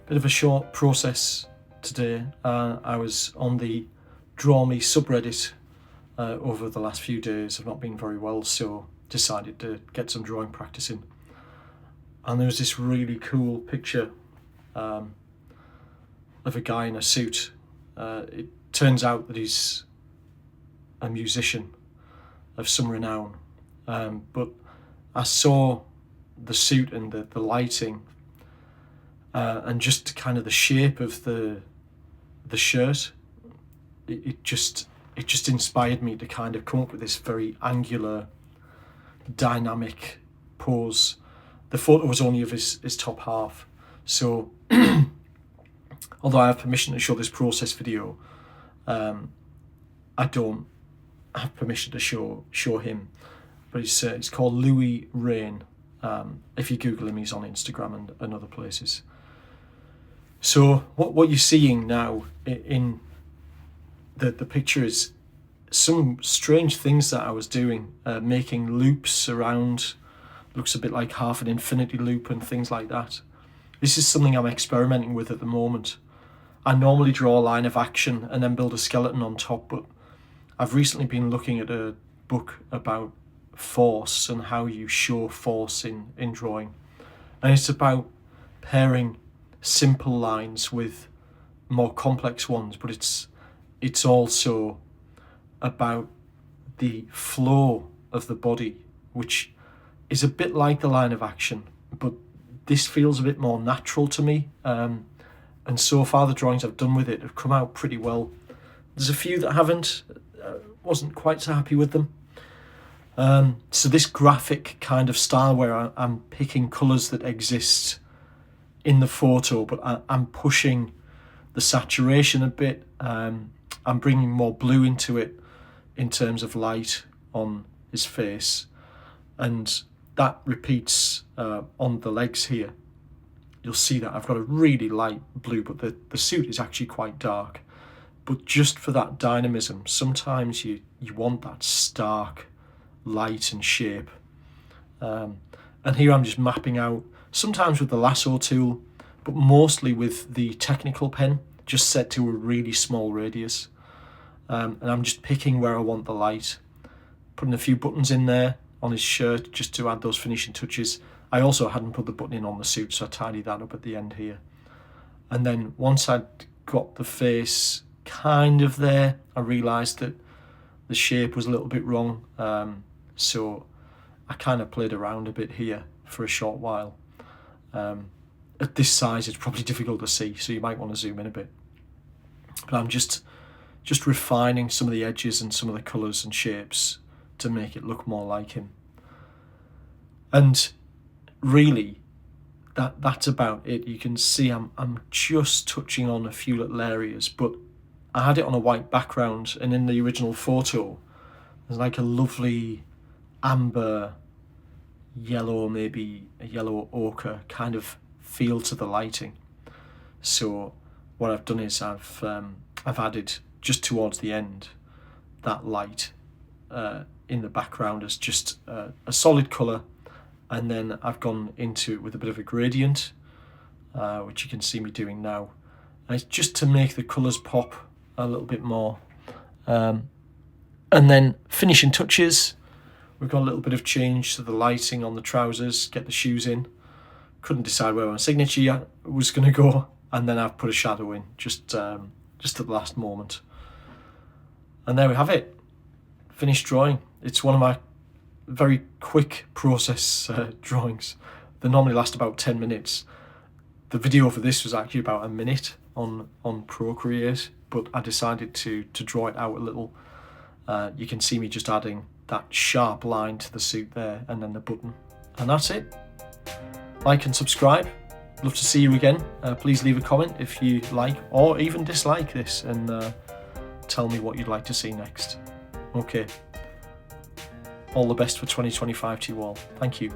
Bit of a short process today. I was on the Drawme subreddit over the last few days. I've not been very well, so decided to get some drawing practice in. And there was this really cool picture of a guy in a suit. It turns out that he's a musician of some renown, but I saw the suit and the lighting and just kind of the shape of the shirt. It just inspired me to kind of come up with this very angular, dynamic pose. The photo was only of his top half, so although I have permission to show this process video, I don't have permission to show him. But it's called Louis Rain. If you Google him, he's on Instagram and other places. So what you're seeing now in the picture is some strange things that I was doing, making loops around, looks a bit like half an infinity loop and things like that. This is something I'm experimenting with at the moment. I normally draw a line of action and then build a skeleton on top, but I've recently been looking at a book about force and how you show force in drawing. And it's about pairing simple lines with more complex ones, but it's also about the flow of the body, which is a bit like the line of action, but this feels a bit more natural to me. And so far the drawings I've done with it have come out pretty well. There's a few that haven't, wasn't quite so happy with them. So this graphic kind of style where I'm picking colours that exist in the photo, but I'm pushing the saturation a bit. I'm bringing more blue into it in terms of light on his face, and that repeats on the legs here. You'll see that I've got a really light blue, but the suit is actually quite dark. But just for that dynamism, sometimes you want that stark light and shape. And here I'm just mapping out, sometimes with the lasso tool, but mostly with the technical pen, just set to a really small radius. And I'm just picking where I want the light, putting a few buttons in there on his shirt just to add those finishing touches. I also hadn't put the button in on the suit, so I tidied that up at the end here. And then once I'd got the face kind of there, I realised that the shape was a little bit wrong. So I kind of played around a bit here for a short while. At this size, it's probably difficult to see, so you might want to zoom in a bit. But I'm just refining some of the edges and some of the colours and shapes to make it look more like him. And really, that's about it. You can see I'm just touching on a few little areas, but I had it on a white background, and in the original photo, there's like a lovely amber, yellow, maybe a yellow ochre kind of feel to the lighting. So what I've done is I've added just towards the end that light in the background as just a solid colour, and then I've gone into it with a bit of a gradient, which you can see me doing now. And it's just to make the colours pop a little bit more. And then finishing touches, we've got a little bit of change to the lighting on the trousers, get the shoes in. Couldn't decide where my signature was going to go, and then I've put a shadow in just at the last moment. And there we have it, finished drawing. It's one of my very quick process drawings. They normally last about 10 minutes. The video for this was actually about a minute on Procreate, but I decided to draw it out a little. You can see me just adding that sharp line to the suit there, and then the button, and that's it. Like and subscribe. Love to see you again. Please leave a comment if you like or even dislike this, and tell me what you'd like to see next. Okay. All the best for 2025 to you all. Thank you.